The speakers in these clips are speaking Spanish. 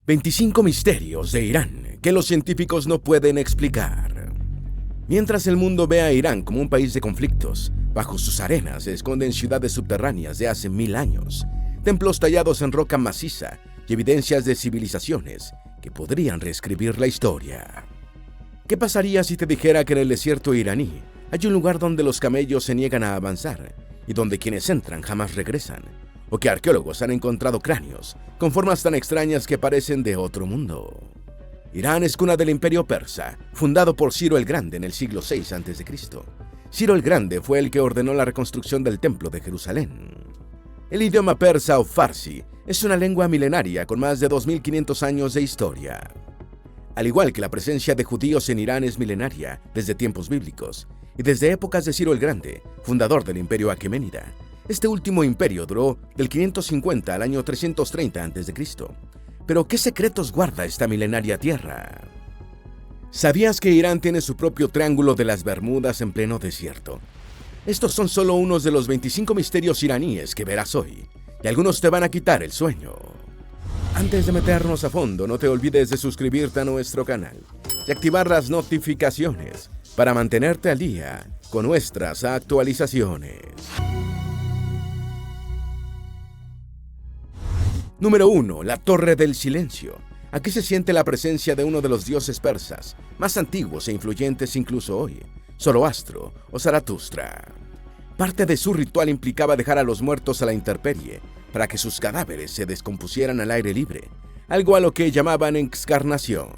25 misterios de Irán que los científicos no pueden explicar. Mientras el mundo ve a Irán como un país de conflictos, bajo sus arenas se esconden ciudades subterráneas de hace 1000 años, templos tallados en roca maciza y evidencias de civilizaciones que podrían reescribir la historia. ¿Qué pasaría si te dijera que en el desierto iraní hay un lugar donde los camellos se niegan a avanzar y donde quienes entran jamás regresan? O que arqueólogos han encontrado cráneos con formas tan extrañas que parecen de otro mundo. Irán es cuna del Imperio Persa, fundado por Ciro el Grande en el siglo VI a.C. Ciro el Grande fue el que ordenó la reconstrucción del Templo de Jerusalén. El idioma persa o farsi es una lengua milenaria con más de 2500 años de historia. Al igual que la presencia de judíos en Irán es milenaria desde tiempos bíblicos y desde épocas de Ciro el Grande, fundador del Imperio Aqueménida. Este último imperio duró del 550 al año 330 a.C. Pero, ¿qué secretos guarda esta milenaria tierra? ¿Sabías que Irán tiene su propio Triángulo de las Bermudas en pleno desierto? Estos son solo unos de los 25 misterios iraníes que verás hoy, y algunos te van a quitar el sueño. Antes de meternos a fondo, no te olvides de suscribirte a nuestro canal y activar las notificaciones para mantenerte al día con nuestras actualizaciones. Número 1. La Torre del Silencio. Aquí se siente la presencia de uno de los dioses persas más antiguos e influyentes incluso hoy, Zoroastro o Zaratustra. Parte de su ritual implicaba dejar a los muertos a la intemperie para que sus cadáveres se descompusieran al aire libre, algo a lo que llamaban excarnación.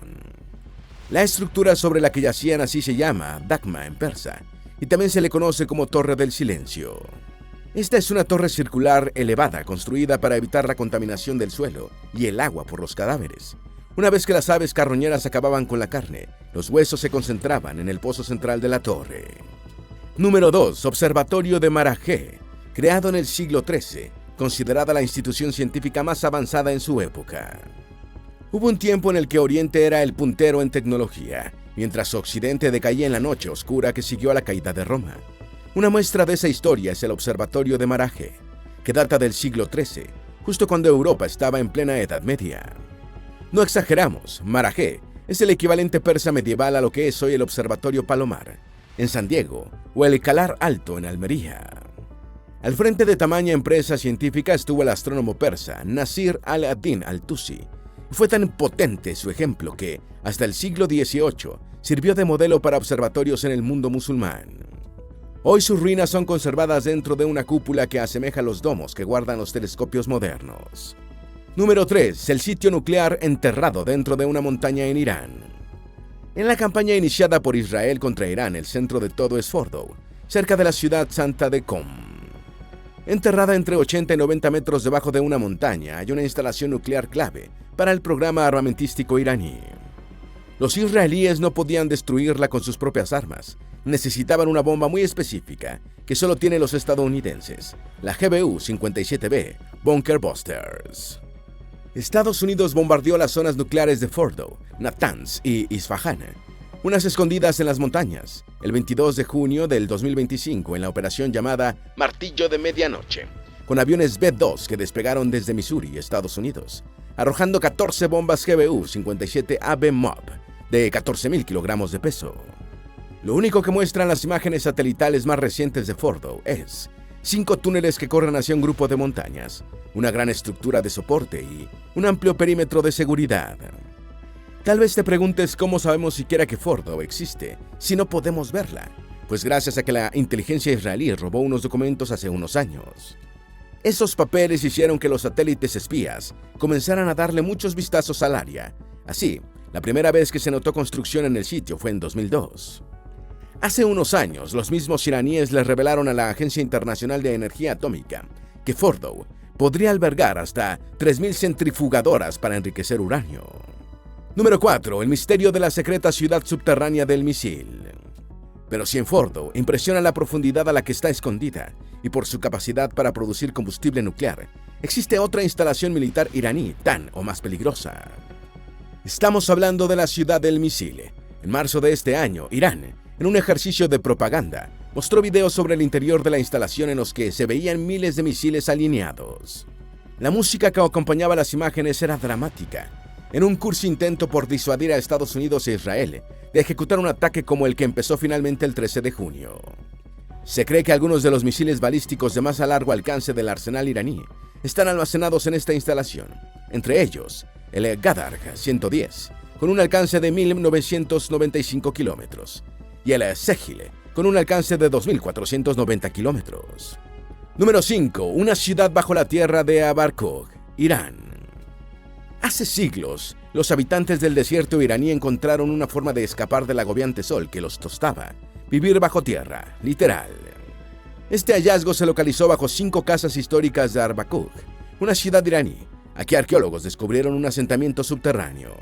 La estructura sobre la que yacían así se llama Dakma en persa, y también se le conoce como Torre del Silencio. Esta es una torre circular elevada construida para evitar la contaminación del suelo y el agua por los cadáveres. Una vez que las aves carroñeras acababan con la carne, los huesos se concentraban en el pozo central de la torre. Número 2. Observatorio de Marajé. Creado en el siglo XIII, considerada la institución científica más avanzada en su época. Hubo un tiempo en el que Oriente era el puntero en tecnología, mientras Occidente decaía en la noche oscura que siguió a la caída de Roma. Una muestra de esa historia es el Observatorio de Marajé, que data del siglo XIII, justo cuando Europa estaba en plena Edad Media. No exageramos, Marajé es el equivalente persa medieval a lo que es hoy el Observatorio Palomar, en San Diego, o el Calar Alto, en Almería. Al frente de tamaña empresa científica estuvo el astrónomo persa Nasir al-Din al-Tusi. Fue tan potente su ejemplo que, hasta el siglo XVIII, sirvió de modelo para observatorios en el mundo musulmán. Hoy sus ruinas son conservadas dentro de una cúpula que asemeja los domos que guardan los telescopios modernos. Número 3. El sitio nuclear enterrado dentro de una montaña en Irán. En la campaña iniciada por Israel contra Irán, el centro de todo es Fordow, cerca de la ciudad santa de Qom. Enterrada entre 80 y 90 metros debajo de una montaña, hay una instalación nuclear clave para el programa armamentístico iraní. Los israelíes no podían destruirla con sus propias armas. Necesitaban una bomba muy específica que solo tienen los estadounidenses, la GBU-57B Bunker Busters. Estados Unidos bombardeó las zonas nucleares de Fordow, Natanz y Isfahan, unas escondidas en las montañas, el 22 de junio del 2025 en la operación llamada Martillo de Medianoche, con aviones B-2 que despegaron desde Missouri, Estados Unidos, arrojando 14 bombas GBU-57AB MOB de 14.000 kilogramos de peso. Lo único que muestran las imágenes satelitales más recientes de Fordow es 5 túneles que corren hacia un grupo de montañas, una gran estructura de soporte y un amplio perímetro de seguridad. Tal vez te preguntes cómo sabemos siquiera que Fordow existe si no podemos verla, pues gracias a que la inteligencia israelí robó unos documentos hace unos años. Esos papeles hicieron que los satélites espías comenzaran a darle muchos vistazos al área. Así, la primera vez que se notó construcción en el sitio fue en 2002. Hace unos años, los mismos iraníes le revelaron a la Agencia Internacional de Energía Atómica que Fordow podría albergar hasta 3.000 centrifugadoras para enriquecer uranio. Número 4. El misterio de la secreta ciudad subterránea del misil. Pero si en Fordow impresiona la profundidad a la que está escondida y por su capacidad para producir combustible nuclear, existe otra instalación militar iraní tan o más peligrosa. Estamos hablando de la ciudad del misil. En marzo de este año, Irán, en un ejercicio de propaganda, mostró videos sobre el interior de la instalación en los que se veían miles de misiles alineados. La música que acompañaba las imágenes era dramática. en un cursi intento por disuadir a Estados Unidos e Israel de ejecutar un ataque como el que empezó finalmente el 13 de junio. Se cree que algunos de los misiles balísticos de más largo alcance del arsenal iraní están almacenados en esta instalación, entre ellos el Ghadar 110, con un alcance de 1.995 kilómetros, y el Segil, con un alcance de 2.490 kilómetros. Número 5. Una ciudad bajo la tierra de Abarkoj, Irán. Hace siglos, los habitantes del desierto iraní encontraron una forma de escapar del agobiante sol que los tostaba: vivir bajo tierra, literal. Este hallazgo se localizó bajo 5 casas históricas de Abarkoj, una ciudad iraní. Aquí arqueólogos descubrieron un asentamiento subterráneo.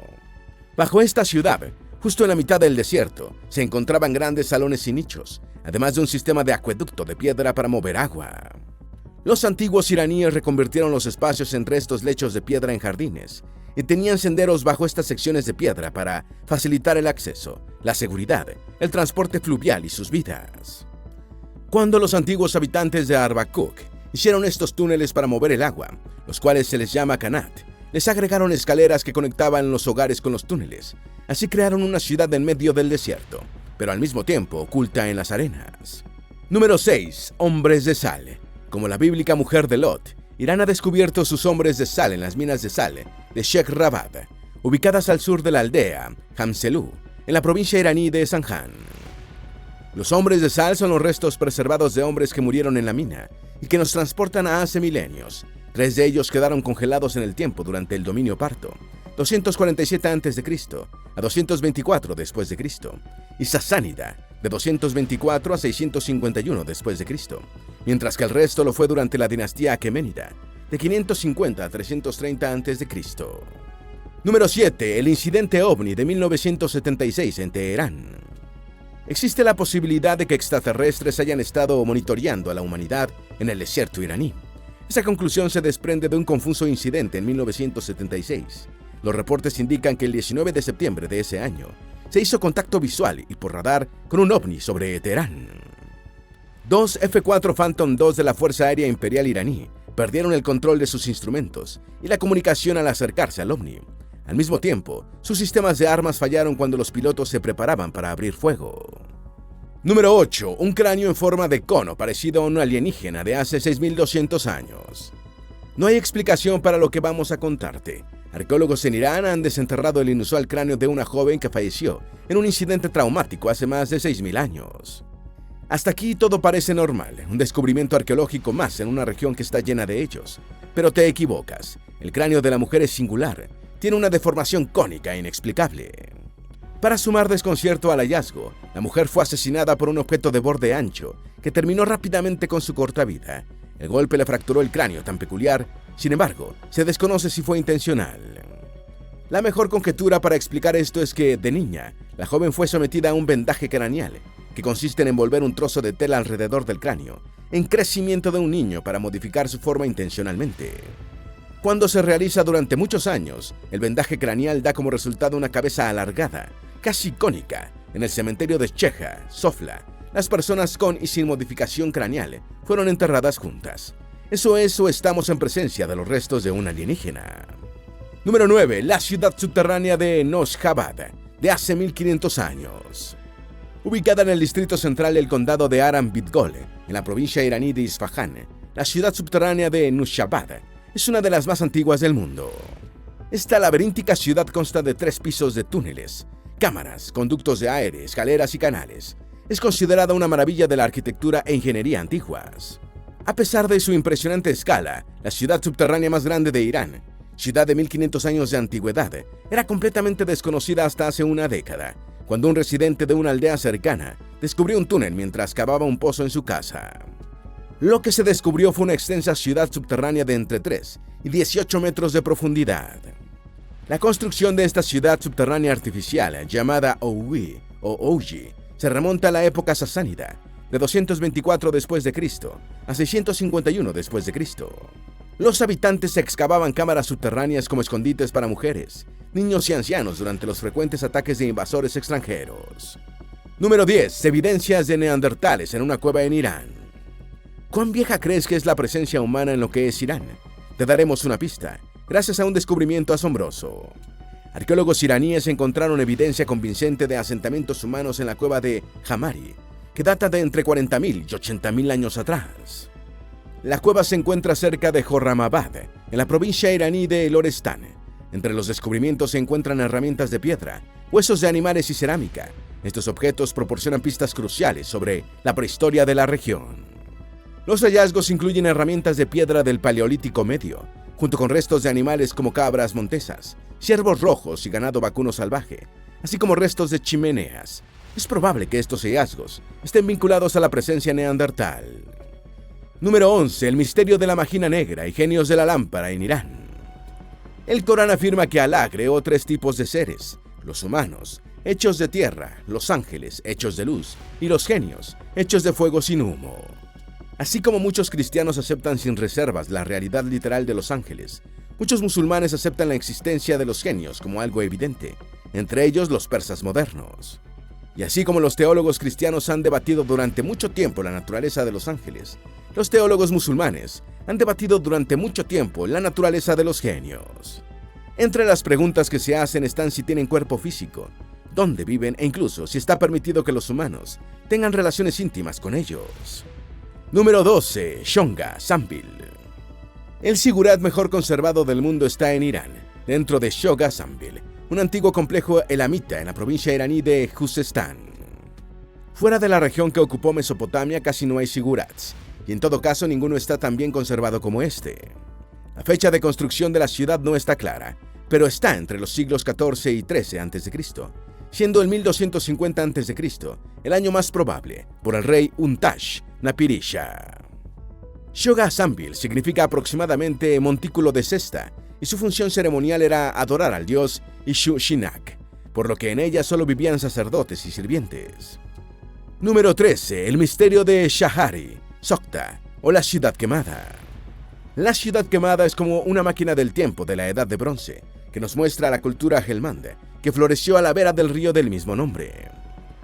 Bajo esta ciudad, justo en la mitad del desierto, se encontraban grandes salones y nichos, además de un sistema de acueducto de piedra para mover agua. Los antiguos iraníes reconvirtieron los espacios entre estos lechos de piedra en jardines y tenían senderos bajo estas secciones de piedra para facilitar el acceso, la seguridad, el transporte fluvial y sus vidas. Cuando los antiguos habitantes de Abarkoj hicieron estos túneles para mover el agua, los cuales se les llama kanat, les agregaron escaleras que conectaban los hogares con los túneles. Así crearon una ciudad en medio del desierto, pero al mismo tiempo oculta en las arenas. Número 6. Hombres de sal. Como la bíblica mujer de Lot, Irán ha descubierto sus hombres de sal en las minas de sal de Sheikh Rabad, ubicadas al sur de la aldea Hamselú, en la provincia iraní de Zanjan. Los hombres de sal son los restos preservados de hombres que murieron en la mina y que nos transportan a hace milenios. 3 de ellos quedaron congelados en el tiempo durante el dominio parto, 247 a.C. a 224 después de Cristo, y sasánida, de 224 a 651 después de Cristo, mientras que el resto lo fue durante la dinastía aqueménida, de 550 a 330 a.C. Número 7. El incidente OVNI de 1976 en Teherán. Existe la posibilidad de que extraterrestres hayan estado monitoreando a la humanidad en el desierto iraní. Esa conclusión se desprende de un confuso incidente en 1976. Los reportes indican que el 19 de septiembre de ese año se hizo contacto visual y por radar con un ovni sobre Teherán. 2 F-4 Phantom II de la Fuerza Aérea Imperial iraní perdieron el control de sus instrumentos y la comunicación al acercarse al ovni. Al mismo tiempo, sus sistemas de armas fallaron cuando los pilotos se preparaban para abrir fuego. Número 8. Un cráneo en forma de cono parecido a un alienígena de hace 6.200 años. No hay explicación para lo que vamos a contarte. Arqueólogos en Irán han desenterrado el inusual cráneo de una joven que falleció en un incidente traumático hace más de 6.000 años. Hasta aquí todo parece normal, un descubrimiento arqueológico más en una región que está llena de ellos. Pero te equivocas, el cráneo de la mujer es singular, tiene una deformación cónica e inexplicable. Para sumar desconcierto al hallazgo, la mujer fue asesinada por un objeto de borde ancho que terminó rápidamente con su corta vida. El golpe le fracturó el cráneo tan peculiar, sin embargo, se desconoce si fue intencional. La mejor conjetura para explicar esto es que, de niña, la joven fue sometida a un vendaje craneal, que consiste en envolver un trozo de tela alrededor del cráneo, en crecimiento de un niño para modificar su forma intencionalmente. Cuando se realiza durante muchos años, el vendaje craneal da como resultado una cabeza alargada, casi cónica. En el cementerio de Cheja, Sofla, las personas con y sin modificación craneal fueron enterradas juntas. Eso es, o estamos en presencia de los restos de un alienígena. Número 9. La ciudad subterránea de Noshabad, de hace 1500 años. Ubicada en el distrito central del condado de Aram Bidgol, en la provincia iraní de Isfahán, la ciudad subterránea de Noshabad es una de las más antiguas del mundo. Esta laberíntica ciudad consta de 3 pisos de túneles, cámaras, conductos de aire, escaleras y canales. Es considerada una maravilla de la arquitectura e ingeniería antiguas. A pesar de su impresionante escala, la ciudad subterránea más grande de Irán, ciudad de 1500 años de antigüedad, era completamente desconocida hasta hace una década, cuando un residente de una aldea cercana descubrió un túnel mientras cavaba un pozo en su casa. Lo que se descubrió fue una extensa ciudad subterránea de entre 3 y 18 metros de profundidad. La construcción de esta ciudad subterránea artificial, llamada Owi o Ouji, se remonta a la época sasánida, de 224 después de Cristo a 651 después de Cristo. Los habitantes excavaban cámaras subterráneas como escondites para mujeres, niños y ancianos durante los frecuentes ataques de invasores extranjeros. Número 10. Evidencias de neandertales en una cueva en Irán. ¿Cuán vieja crees que es la presencia humana en lo que es Irán? Te daremos una pista, gracias a un descubrimiento asombroso. Arqueólogos iraníes encontraron evidencia convincente de asentamientos humanos en la cueva de Hamari, que data de entre 40.000 y 80.000 años atrás. La cueva se encuentra cerca de Jorramabad, en la provincia iraní de Lorestán. Entre los descubrimientos se encuentran herramientas de piedra, huesos de animales y cerámica. Estos objetos proporcionan pistas cruciales sobre la prehistoria de la región. Los hallazgos incluyen herramientas de piedra del Paleolítico Medio, junto con restos de animales como cabras montesas, ciervos rojos y ganado vacuno salvaje, así como restos de chimeneas. Es probable que estos hallazgos estén vinculados a la presencia neandertal. Número 11. El misterio de la magina negra y genios de la lámpara en Irán. El Corán afirma que Alá creó 3 tipos de seres: los humanos, hechos de tierra; los ángeles, hechos de luz; y los genios, hechos de fuego sin humo. Así como muchos cristianos aceptan sin reservas la realidad literal de los ángeles, muchos musulmanes aceptan la existencia de los genios como algo evidente, entre ellos los persas modernos. Y así como los teólogos cristianos han debatido durante mucho tiempo la naturaleza de los ángeles, los teólogos musulmanes han debatido durante mucho tiempo la naturaleza de los genios. Entre las preguntas que se hacen están si tienen cuerpo físico, dónde viven e incluso si está permitido que los humanos tengan relaciones íntimas con ellos. Número 12. Shonga Zambil. El sigurat mejor conservado del mundo está en Irán, dentro de Shonga Zambil, un antiguo complejo elamita en la provincia iraní de Juzestán. Fuera de la región que ocupó Mesopotamia casi no hay sigurats, y en todo caso ninguno está tan bien conservado como este. La fecha de construcción de la ciudad no está clara, pero está entre los siglos XIV y XIII a.C., siendo el 1250 a.C. el año más probable, por el rey Untash Napirisha. Shonga Zambil significa aproximadamente montículo de cesta, y su función ceremonial era adorar al dios Ishu-Shinak, por lo que en ella solo vivían sacerdotes y sirvientes. Número 13. El misterio de Shahari Sokta, o la ciudad quemada. La ciudad quemada es como una máquina del tiempo de la Edad de Bronce, que nos muestra la cultura Helmand, que floreció a la vera del río del mismo nombre.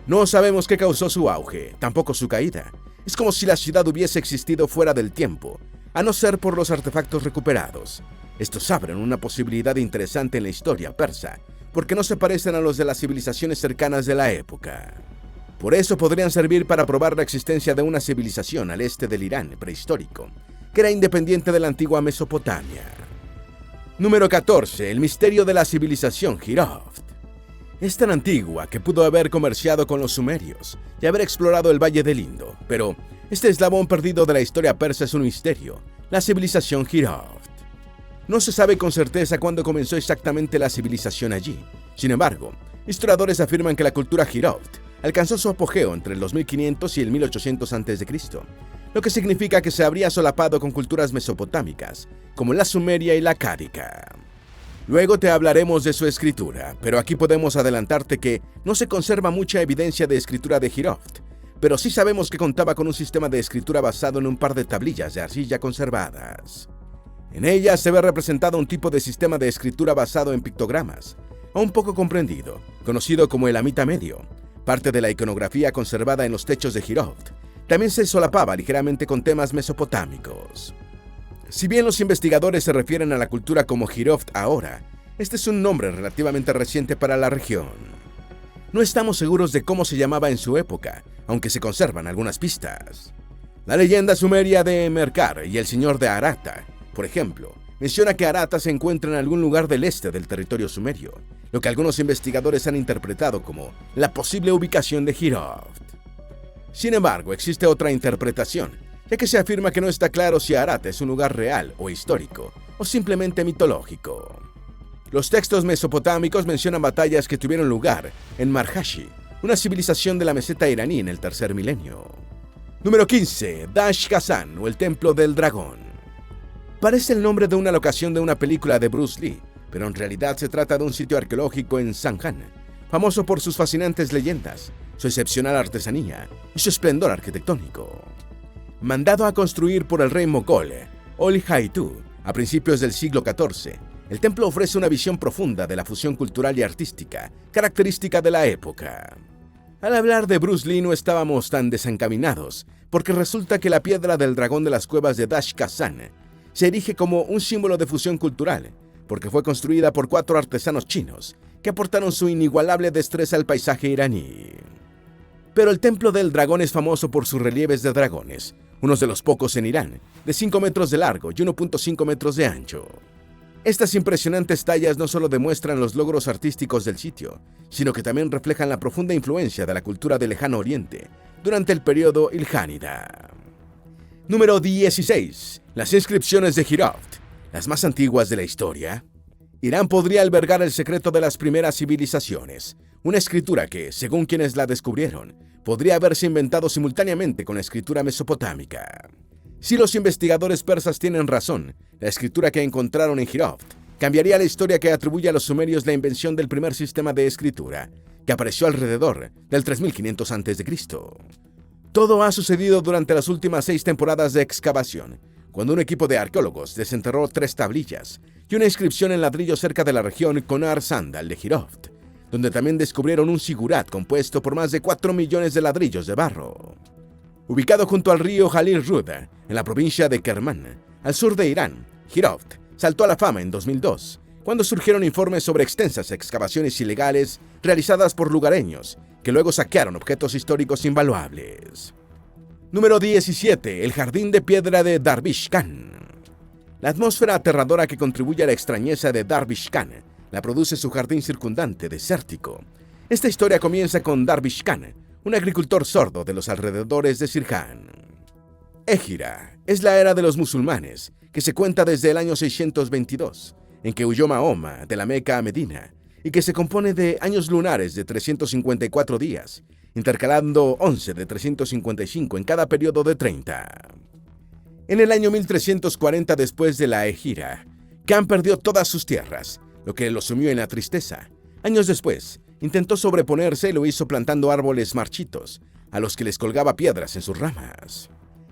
No sabemos qué causó su auge, tampoco su caída. Es como si la ciudad hubiese existido fuera del tiempo, a no ser por los artefactos recuperados. Estos abren una posibilidad interesante en la historia persa, porque no se parecen a los de las civilizaciones cercanas de la época. Por eso podrían servir para probar la existencia de una civilización al este del Irán prehistórico, que era independiente de la antigua Mesopotamia. Número 14. El misterio de la civilización Hiroft. Es tan antigua que pudo haber comerciado con los sumerios y haber explorado el Valle del Indo, pero este eslabón perdido de la historia persa es un misterio: la civilización Hiroft. No se sabe con certeza cuándo comenzó exactamente la civilización allí. Sin embargo, historiadores afirman que la cultura Hiroft alcanzó su apogeo entre los 1500 y el 1800 a.C., lo que significa que se habría solapado con culturas mesopotámicas, como la sumeria y la cádica. Luego te hablaremos de su escritura, pero aquí podemos adelantarte que no se conserva mucha evidencia de escritura de Hiroft, pero sí sabemos que contaba con un sistema de escritura basado en un par de tablillas de arcilla conservadas. En ellas se ve representado un tipo de sistema de escritura basado en pictogramas, aún poco comprendido, conocido como el Amita Medio. Parte de la iconografía conservada en los techos de Hiroft también se solapaba ligeramente con temas mesopotámicos. Si bien los investigadores se refieren a la cultura como Hiroft ahora, este es un nombre relativamente reciente para la región. No estamos seguros de cómo se llamaba en su época, aunque se conservan algunas pistas. La leyenda sumeria de Merkar y el señor de Arata, por ejemplo, menciona que Arata se encuentra en algún lugar del este del territorio sumerio, lo que algunos investigadores han interpretado como la posible ubicación de Hiroft. Sin embargo, existe otra interpretación, ya que se afirma que no está claro si Arata es un lugar real o histórico, o simplemente mitológico. Los textos mesopotámicos mencionan batallas que tuvieron lugar en Marhashi, una civilización de la meseta iraní en el tercer milenio. Número 15. Dash Kazan, o el Templo del Dragón. Parece el nombre de una locación de una película de Bruce Lee, pero en realidad se trata de un sitio arqueológico en Sanghan, famoso por sus fascinantes leyendas, su excepcional artesanía y su esplendor arquitectónico. Mandado a construir por el rey mogol Ol Haitu a principios del siglo XIV, el templo ofrece una visión profunda de la fusión cultural y artística, característica de la época. Al hablar de Bruce Lee no estábamos tan desencaminados, porque resulta que la piedra del dragón de las cuevas de Dash Kazan se erige como un símbolo de fusión cultural, porque fue construida por 4 artesanos chinos que aportaron su inigualable destreza al paisaje iraní. Pero el Templo del Dragón es famoso por sus relieves de dragones, unos de los pocos en Irán, de 5 metros de largo y 1.5 metros de ancho. Estas impresionantes tallas no solo demuestran los logros artísticos del sitio, sino que también reflejan la profunda influencia de la cultura del Lejano Oriente durante el periodo ilhánida. Número 16. Las inscripciones de Hiroft, las más antiguas de la historia. Irán podría albergar el secreto de las primeras civilizaciones, una escritura que, según quienes la descubrieron, podría haberse inventado simultáneamente con la escritura mesopotámica. Si los investigadores persas tienen razón, la escritura que encontraron en Hiroft cambiaría la historia que atribuye a los sumerios la invención del primer sistema de escritura, que apareció alrededor del 3500 a.C. Todo ha sucedido durante las últimas 6 temporadas de excavación, cuando un equipo de arqueólogos desenterró 3 tablillas y una inscripción en ladrillo cerca de la región Konar Sandal de Hiroft, donde también descubrieron un sigurat compuesto por más de 4 millones de ladrillos de barro. Ubicado junto al río Jalil Ruda, en la provincia de Kerman, al sur de Irán, Hiroft saltó a la fama en 2002, cuando surgieron informes sobre extensas excavaciones ilegales realizadas por lugareños, que luego saquearon objetos históricos invaluables. Número 17. El Jardín de Piedra de Darvish Khan. La atmósfera aterradora que contribuye a la extrañeza de Darvish Khan la produce su jardín circundante desértico. Esta historia comienza con Darvish Khan, un agricultor sordo de los alrededores de Sirhan. Égira es la era de los musulmanes, que se cuenta desde el año 622, en que huyó Mahoma de la Meca a Medina, y que se compone de años lunares de 354 días, intercalando 11 de 355 en cada periodo de 30. En el año 1340 después de la Égira, Khan perdió todas sus tierras, lo que lo sumió en la tristeza. Años después, intentó sobreponerse y lo hizo plantando árboles marchitos, a los que les colgaba piedras en sus ramas.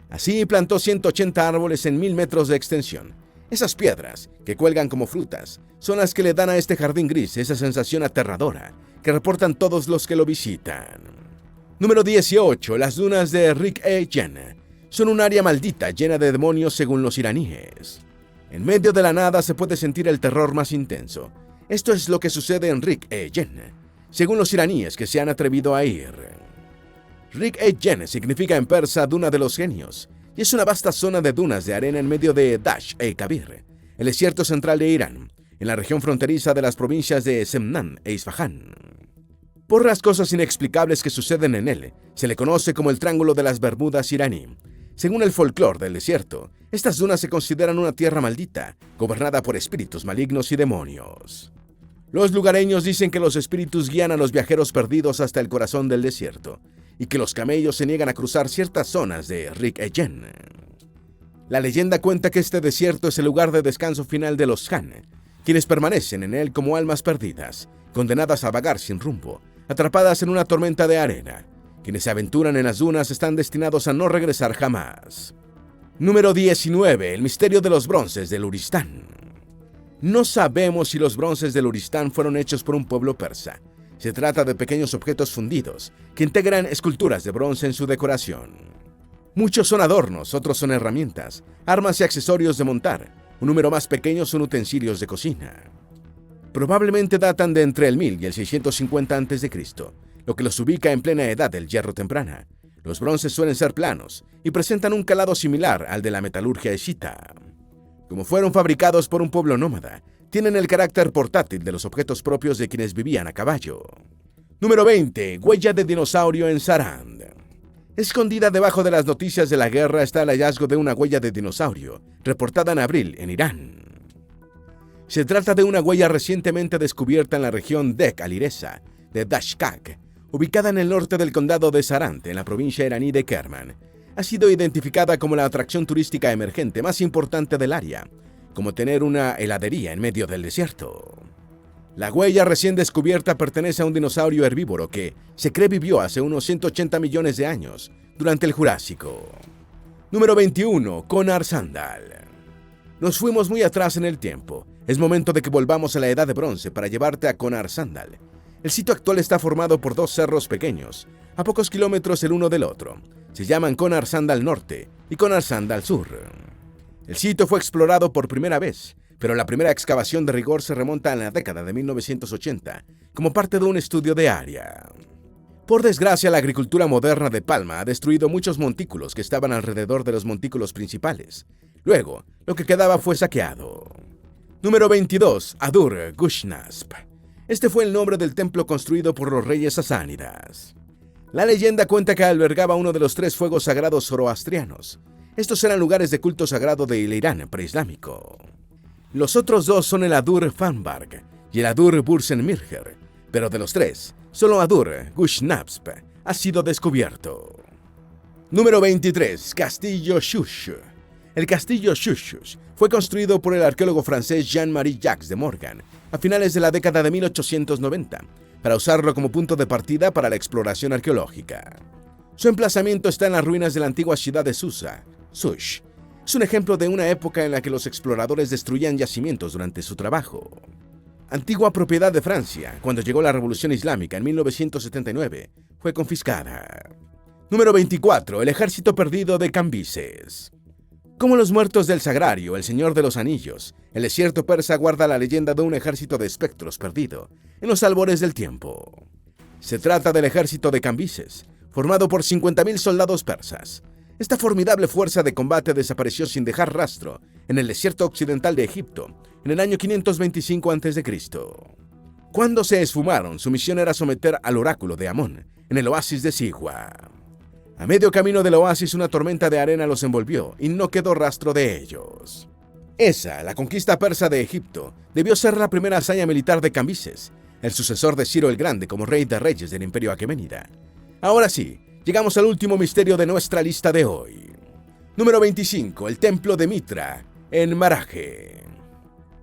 Así plantó 180 árboles en 1000 metros de extensión. Esas piedras, que cuelgan como frutas, son las que le dan a este jardín gris esa sensación aterradora que reportan todos los que lo visitan. Número 18. Las dunas de Rik-e-Jen son un área maldita llena de demonios según los iraníes. En medio de la nada se puede sentir el terror más intenso. Esto es lo que sucede en Rik-e-Jen, según los iraníes que se han atrevido a ir. Rik-e-Jen significa en persa duna de los genios, y es una vasta zona de dunas de arena en medio de Dash-e-Kabir, el desierto central de Irán, en la región fronteriza de las provincias de Semnan e Isfahán. Por las cosas inexplicables que suceden en él, se le conoce como el Triángulo de las Bermudas iraní. Según el folclore del desierto, estas dunas se consideran una tierra maldita, gobernada por espíritus malignos y demonios. Los lugareños dicen que los espíritus guían a los viajeros perdidos hasta el corazón del desierto, y que los camellos se niegan a cruzar ciertas zonas de Rik-e-Jen. La leyenda cuenta que este desierto es el lugar de descanso final de los Han, quienes permanecen en él como almas perdidas, condenadas a vagar sin rumbo, atrapadas en una tormenta de arena. Quienes se aventuran en las dunas están destinados a no regresar jamás. Número 19. El misterio de los bronces del Uristán. No sabemos si los bronces del Uristán fueron hechos por un pueblo persa. Se trata de pequeños objetos fundidos que integran esculturas de bronce en su decoración. Muchos son adornos, otros son herramientas, armas y accesorios de montar. Un número más pequeño son utensilios de cocina. Probablemente datan de entre el 1000 y el 650 a.C., lo que los ubica en plena edad del hierro temprana. Los bronces suelen ser planos y presentan un calado similar al de la metalurgia escita. Como fueron fabricados por un pueblo nómada, tienen el carácter portátil de los objetos propios de quienes vivían a caballo. Número 20. Huella de dinosaurio en Sarand. Escondida debajo de las noticias de la guerra está el hallazgo de una huella de dinosaurio, reportada en abril en Irán. Se trata de una huella recientemente descubierta en la región Dek Alireza de Dashkak, ubicada en el norte del condado de Sarand, en la provincia iraní de Kerman. Ha sido identificada como la atracción turística emergente más importante del área, como tener una heladería en medio del desierto. La huella recién descubierta pertenece a un dinosaurio herbívoro que se cree vivió hace unos 180 millones de años, durante el Jurásico. Número 21. Konar Sandal. Nos fuimos muy atrás en el tiempo. Es momento de que volvamos a la Edad de Bronce para llevarte a Konar Sandal. El sitio actual está formado por 2 cerros pequeños, a pocos kilómetros el uno del otro. Se llaman Konar Sandal Norte y Konar Sandal Sur. El sitio fue explorado por primera vez, pero la primera excavación de rigor se remonta a la década de 1980, como parte de un estudio de área. Por desgracia, la agricultura moderna de Palma ha destruido muchos montículos que estaban alrededor de los montículos principales. Luego, lo que quedaba fue saqueado. Número 22. Adur-Gushnasp. Este fue el nombre del templo construido por los reyes sasánidas. La leyenda cuenta que albergaba uno de los 3 fuegos sagrados zoroastrianos. Estos eran lugares de culto sagrado del Irán preislámico. Los otros 2 son el Adur-Fanbarg y el Adur-Bursenmirger, pero de los 3, solo Adur-Gushnasp ha sido descubierto. Número 23. Castillo Shush. El castillo Shush fue construido por el arqueólogo francés Jean-Marie Jacques de Morgan a finales de la década de 1890, para usarlo como punto de partida para la exploración arqueológica. Su emplazamiento está en las ruinas de la antigua ciudad de Susa, Sush. Es un ejemplo de una época en la que los exploradores destruían yacimientos durante su trabajo. Antigua propiedad de Francia, cuando llegó la Revolución Islámica en 1979, fue confiscada. Número 24. El ejército perdido de Cambises. Como los muertos del Sagrario, el Señor de los Anillos, el desierto persa guarda la leyenda de un ejército de espectros perdido en los albores del tiempo. Se trata del ejército de Cambises, formado por 50.000 soldados persas. Esta formidable fuerza de combate desapareció sin dejar rastro en el desierto occidental de Egipto en el año 525 a.C. Cuando se esfumaron, su misión era someter al oráculo de Amón en el oasis de Sigua. A medio camino del oasis, una tormenta de arena los envolvió y no quedó rastro de ellos. Esa, la conquista persa de Egipto, debió ser la primera hazaña militar de Cambises, el sucesor de Ciro el Grande como rey de reyes del Imperio Aqueménida. Ahora sí, llegamos al último misterio de nuestra lista de hoy. Número 25. El Templo de Mitra, en Maraje.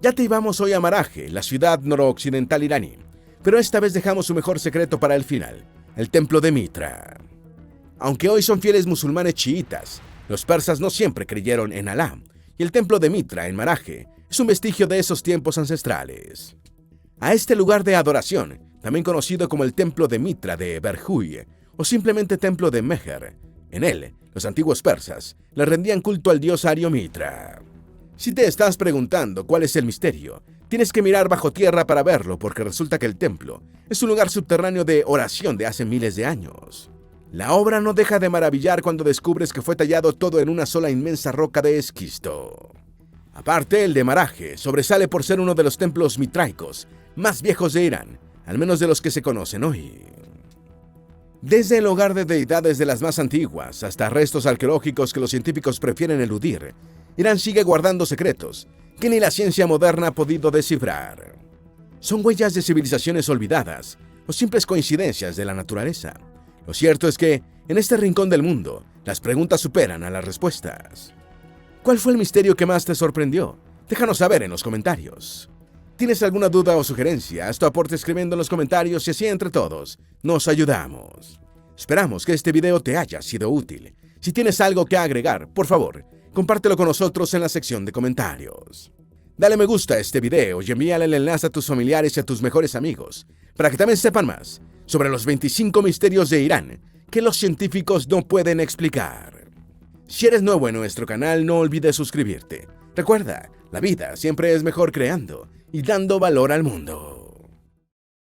Ya te íbamos hoy a Maraje, la ciudad noroccidental iraní, pero esta vez dejamos su mejor secreto para el final, el Templo de Mitra. Aunque hoy son fieles musulmanes chiitas, los persas no siempre creyeron en Alá, y el templo de Mitra en Maraje es un vestigio de esos tiempos ancestrales. A este lugar de adoración, también conocido como el templo de Mitra de Berhuy, o simplemente templo de Meher, en él, los antiguos persas le rendían culto al dios ario Mitra. Si te estás preguntando cuál es el misterio, tienes que mirar bajo tierra para verlo, porque resulta que el templo es un lugar subterráneo de oración de hace miles de años. La obra no deja de maravillar cuando descubres que fue tallado todo en una sola inmensa roca de esquisto. Aparte, el de Maraje sobresale por ser uno de los templos mitraicos más viejos de Irán, al menos de los que se conocen hoy. Desde el hogar de deidades de las más antiguas hasta restos arqueológicos que los científicos prefieren eludir, Irán sigue guardando secretos que ni la ciencia moderna ha podido descifrar. Son huellas de civilizaciones olvidadas o simples coincidencias de la naturaleza. Lo cierto es que, en este rincón del mundo, las preguntas superan a las respuestas. ¿Cuál fue el misterio que más te sorprendió? Déjanos saber en los comentarios. ¿Tienes alguna duda o sugerencia? Haz tu aporte escribiendo en los comentarios y así entre todos nos ayudamos. Esperamos que este video te haya sido útil. Si tienes algo que agregar, por favor, compártelo con nosotros en la sección de comentarios. Dale me gusta a este video y envíale el enlace a tus familiares y a tus mejores amigos, para que también sepan más sobre los 25 misterios de Irán que los científicos no pueden explicar. Si eres nuevo en nuestro canal, no olvides suscribirte. Recuerda, la vida siempre es mejor creando y dando valor al mundo.